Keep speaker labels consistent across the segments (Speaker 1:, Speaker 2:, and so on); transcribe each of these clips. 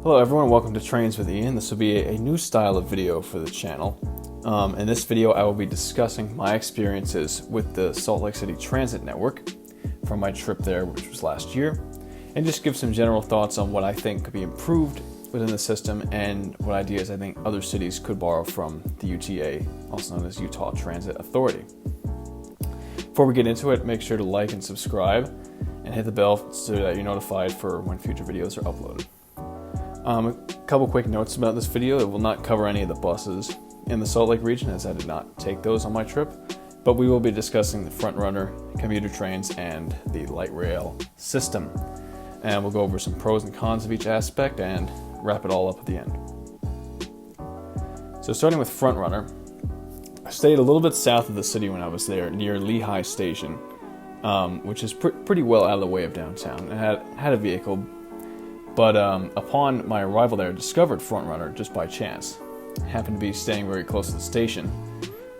Speaker 1: Hello everyone, welcome to Trains with Ian. This will be a new style of video for the channel. In this video I will be discussing my experiences with the Salt Lake City Transit Network from my trip there, which was last year, and just give some general thoughts on what I think could be improved within the system and what ideas I think other cities could borrow from the UTA, also known as Utah Transit Authority. Before we get into it, make sure to like and subscribe and hit the bell so that you're notified for when future videos are uploaded. A couple quick notes about this video. It will not cover any of the buses in the Salt Lake region, as I did not take those on my trip, but we will be discussing the Front Runner, commuter trains, and the light rail system. And we'll go over some pros and cons of each aspect and wrap it all up at the end. So starting with Front Runner, I stayed a little bit south of the city when I was there, near Lehigh Station, which is pretty well out of the way of downtown. I had a vehicle, but upon my arrival there, I discovered Front Runner just by chance. I happened to be staying very close to the station.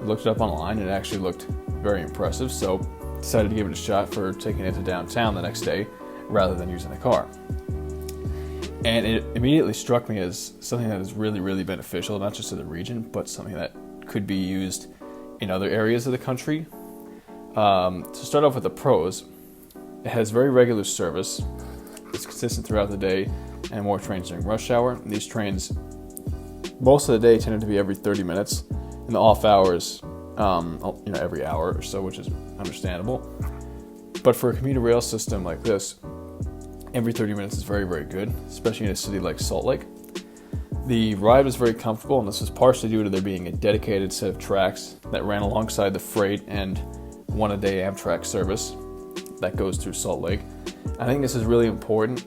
Speaker 1: I looked it up online and it actually looked very impressive, so decided to give it a shot for taking it to downtown the next day rather than using the car. And it immediately struck me as something that is really, really beneficial, not just to the region, but something that could be used in other areas of the country. To start off with the pros, it has very regular service. It's consistent throughout the day, and more trains during rush hour. And these trains, most of the day, tended to be every 30 minutes. In the off hours, every hour or so, which is understandable. But for a commuter rail system like this, every 30 minutes is very, very good, especially in a city like Salt Lake. The ride was very comfortable, and this was partially due to there being a dedicated set of tracks that ran alongside the freight and one-a-day Amtrak service that goes through Salt Lake. I think this is really important,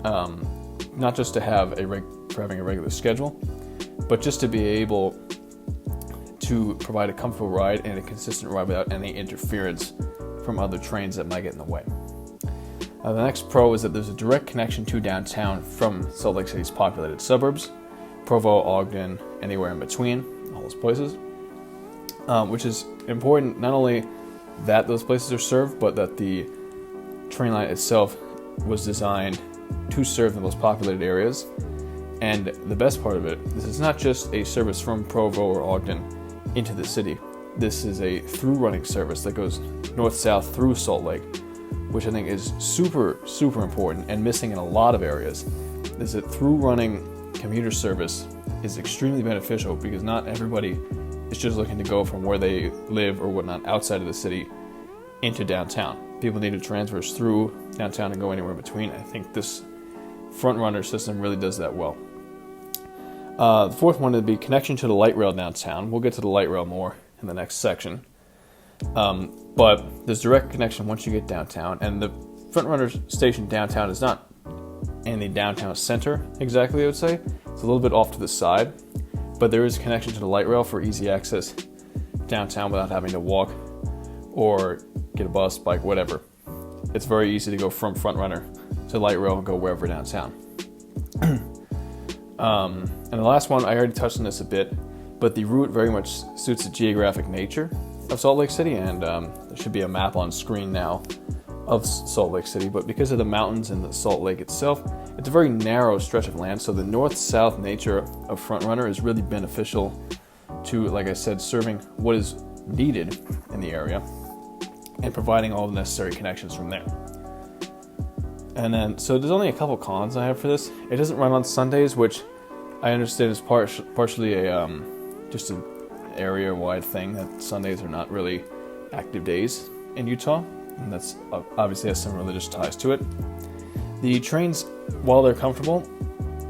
Speaker 1: not just to have for having a regular schedule, but just to be able to provide a comfortable ride and a consistent ride without any interference from other trains that might get in the way. The next pro is that there's a direct connection to downtown from Salt Lake City's populated suburbs, Provo, Ogden, anywhere in between, all those places, which is important not only that those places are served, but that the train line itself was designed to serve the most populated areas. And the best part of it, this is not just a service from Provo or Ogden into the city. This is a through-running service that goes north-south through Salt Lake, which I think is super, super important and missing in a lot of areas. Is that through-running commuter service is extremely beneficial because not everybody is just looking to go from where they live or whatnot outside of the city into downtown. People need to transverse through downtown and go anywhere in between. I think this Front Runner system really does that well. The fourth one would be connection to the light rail downtown. We'll get to the light rail more in the next section. But there's direct connection once you get downtown, and the Front Runner station downtown is not in the downtown center exactly, I would say. It's a little bit off to the side, but there is a connection to the light rail for easy access downtown without having to walk or get a bus, bike, whatever. It's very easy to go from Front Runner to light rail and go wherever downtown. And the last one, I already touched on this a bit, but the route very much suits the geographic nature of Salt Lake City, and there should be a map on screen now of Salt Lake City, but because of the mountains and the Salt Lake itself, it's a very narrow stretch of land, so the north-south nature of Front Runner is really beneficial to, like I said, serving what is needed in the area and providing all the necessary connections from there. And then, so there's only a couple cons I have for this. It doesn't run on Sundays, which I understand is partially just an area-wide thing, that Sundays are not really active days in Utah, and that's obviously has some religious ties to it. The trains, while they're comfortable,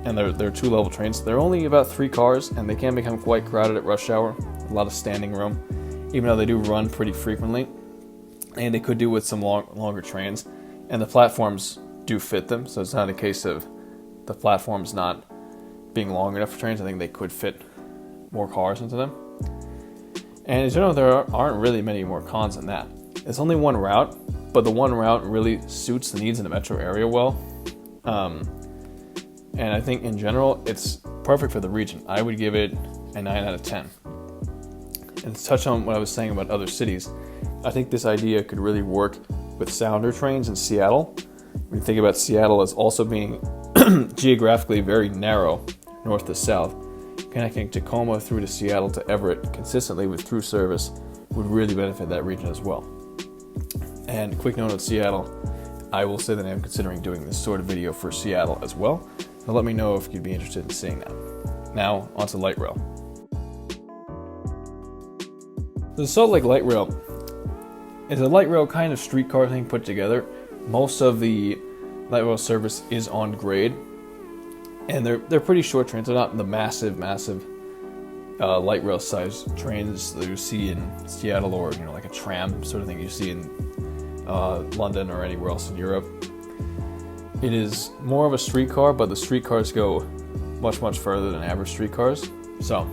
Speaker 1: and they're two-level trains, they're only about 3 cars, and they can become quite crowded at rush hour, a lot of standing room, even though they do run pretty frequently, and they could do with some longer trains, and the platforms do fit them, so it's not a case of the platforms not being long enough for trains. I think they could fit more cars into them. And in general, there aren't really many more cons than that. It's only one route, but the one route really suits the needs in the metro area well. And I think in general, it's perfect for the region. I would give it a 9 out of 10. And to touch on what I was saying about other cities, I think this idea could really work with Sounder trains in Seattle. When you think about Seattle as also being geographically very narrow, north to south, connecting Tacoma through to Seattle to Everett consistently with through service would really benefit that region as well. And quick note on Seattle, I will say that I am considering doing this sort of video for Seattle as well. So let me know if you'd be interested in seeing that. Now, onto light rail. The Salt Lake Light Rail is a light rail kind of streetcar thing put together. Most of the light rail service is on grade, and they're pretty short trains. They're not the massive light rail size trains that you see in Seattle, or like a tram sort of thing you see in London or anywhere else in Europe. It is more of a streetcar, but the streetcars go much further than average streetcars, so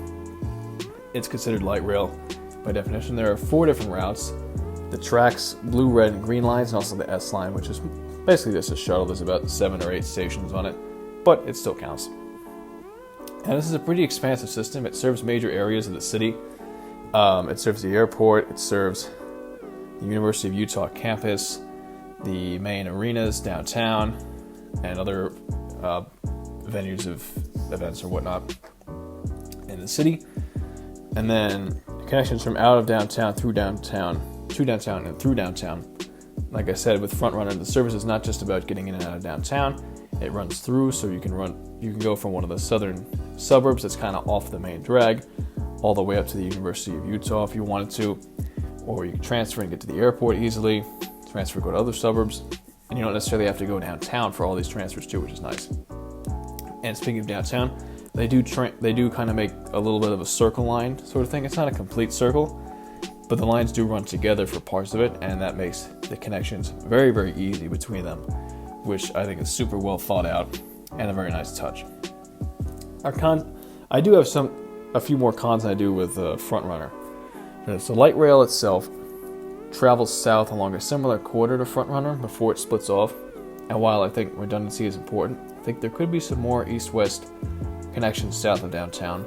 Speaker 1: it's considered light rail by definition. There are 4 different routes: the tracks, blue, red, and green lines, and also the S line, which is basically just a shuttle. There's about 7 or 8 stations on it, but it still counts. And this is a pretty expansive system. It serves major areas of the city. It serves the airport. It serves the University of Utah campus, the main arenas downtown, and other venues of events or whatnot in the city. And then connections from out of downtown through downtown, to downtown, and through downtown. Like I said, with FrontRunner, the service is not just about getting in and out of downtown. It runs through, so you can go from one of the southern suburbs that's kind of off the main drag, all the way up to the University of Utah if you wanted to, or you can transfer and get to the airport easily, transfer, go to other suburbs, and you don't necessarily have to go downtown for all these transfers too, which is nice. And speaking of downtown, they do kind of make a little bit of a circle line sort of thing. It's not a complete circle, but the lines do run together for parts of it, and that makes the connections very easy between them, which I think is super well thought out and a very nice touch. I do have a few more cons than I do with FrontRunner. So light rail itself travels south along a similar corridor to FrontRunner before it splits off, and while I think redundancy is important, I think there could be some more east-west connections south of downtown,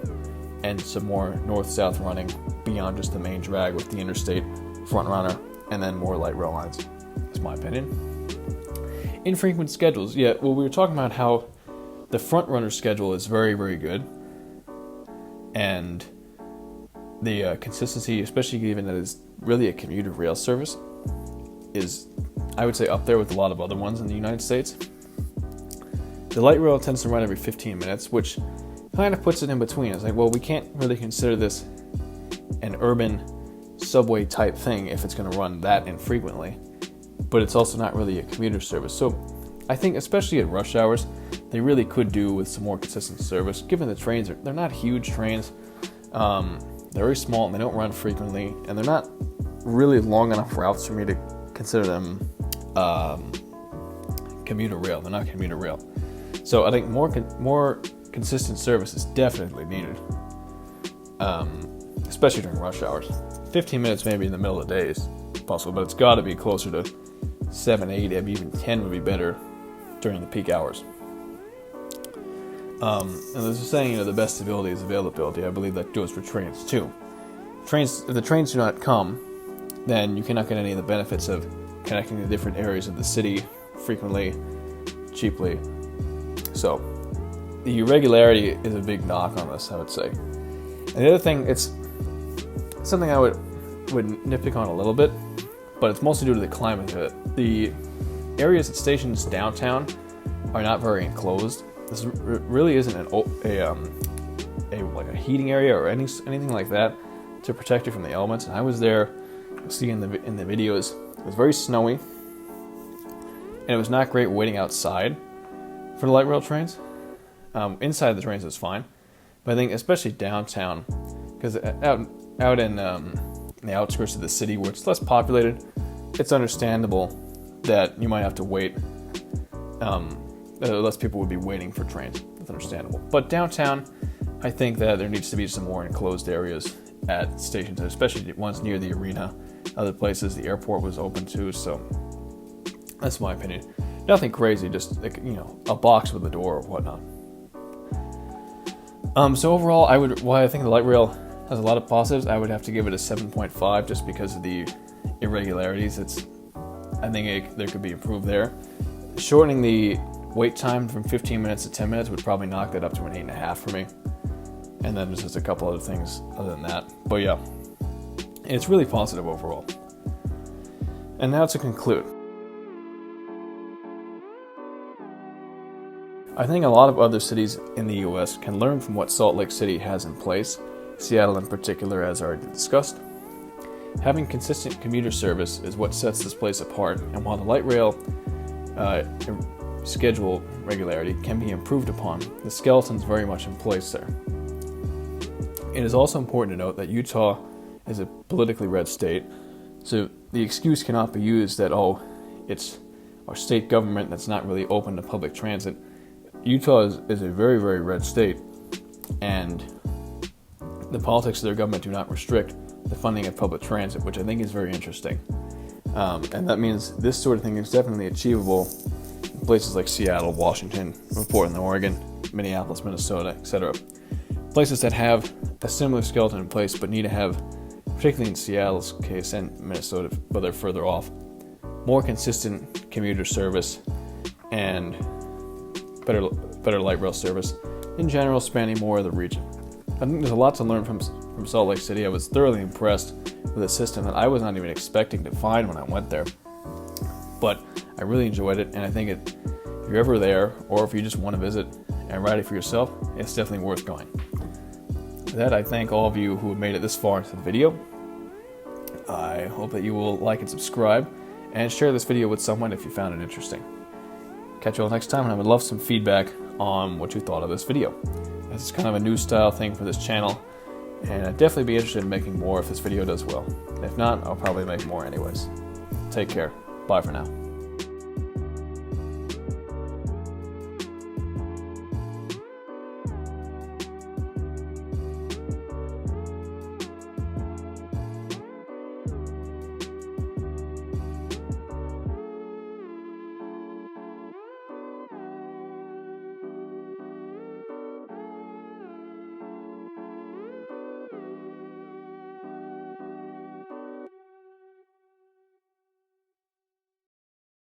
Speaker 1: and some more north-south running beyond just the main drag with the interstate, FrontRunner, and then more light rail lines. That's my opinion. Infrequent schedules. Yeah, well, we were talking about how the FrontRunner schedule is very good, and the consistency, especially given that it's really a commuter rail service, is, I would say, up there with a lot of other ones in the United States. The light rail tends to run every 15 minutes, which kind of puts it in between. It's like, well, we can't really consider this an urban subway type thing if it's going to run that infrequently, but it's also not really a commuter service. So I think, especially at rush hours, they really could do with some more consistent service, given the trains they're not huge trains. They're very small and they don't run frequently, and they're not really long enough routes for me to consider them commuter rail. They're not commuter rail. So I think more consistent service is definitely needed, especially during rush hours. 15 minutes maybe in the middle of the day is possible, but it's got to be closer to 7, 8, maybe even 10 would be better during the peak hours. And there's a saying, the best ability is availability. I believe that goes for trains too. If the trains do not come, then you cannot get any of the benefits of connecting to different areas of the city frequently, cheaply. So the irregularity is a big knock on this, I would say. And the other thing, it's something I would nitpick on a little bit, but it's mostly due to the climate of it. The areas at stations downtown are not very enclosed. This really isn't a heating area or anything like that to protect you from the elements. And I was there, you'll see in the videos, it was very snowy, and it was not great waiting outside for the light rail trains. Inside the trains is fine, but I think especially downtown, because out in the outskirts of the city where it's less populated, it's understandable that you might have to wait. Less people would be waiting for trains. That's understandable. But downtown, I think that there needs to be some more enclosed areas at stations, especially ones near the arena. Other places, the airport was open too, so that's my opinion. Nothing crazy, just a box with a door or whatnot. So overall, while I think the light rail has a lot of positives, I would have to give it a 7.5 just because of the irregularities. I think there could be improved there. Shortening the Wait time from 15 minutes to 10 minutes would probably knock that up to an 8.5 for me. And then there's just a couple other things other than that. But yeah, it's really positive overall. And now to conclude. I think a lot of other cities in the US can learn from what Salt Lake City has in place, Seattle in particular, as already discussed. Having consistent commuter service is what sets this place apart, and while the light rail schedule regularity can be improved upon, the skeleton's very much in place there. It is also important to note that Utah is a politically red state, so the excuse cannot be used that, oh, it's our state government that's not really open to public transit. Utah is a very, very red state, and the politics of their government do not restrict the funding of public transit, which I think is very interesting. And that means this sort of thing is definitely achievable in places like Seattle, Washington, Portland, Oregon, Minneapolis, Minnesota, etc. Places that have a similar skeleton in place but need to have, particularly in Seattle's case and Minnesota, but they're further off, more consistent commuter service and better light rail service in general, spanning more of the region. I think there's a lot to learn from Salt Lake City. I was thoroughly impressed with a system that I was not even expecting to find when I went there. But I really enjoyed it, and I think if you're ever there, or if you just want to visit and ride it for yourself, it's definitely worth going. With that, I thank all of you who have made it this far into the video. I hope that you will like and subscribe, and share this video with someone if you found it interesting. Catch you all next time, and I would love some feedback on what you thought of this video. This is kind of a new style thing for this channel, and I'd definitely be interested in making more if this video does well. If not, I'll probably make more anyways. Take care. Bye for now.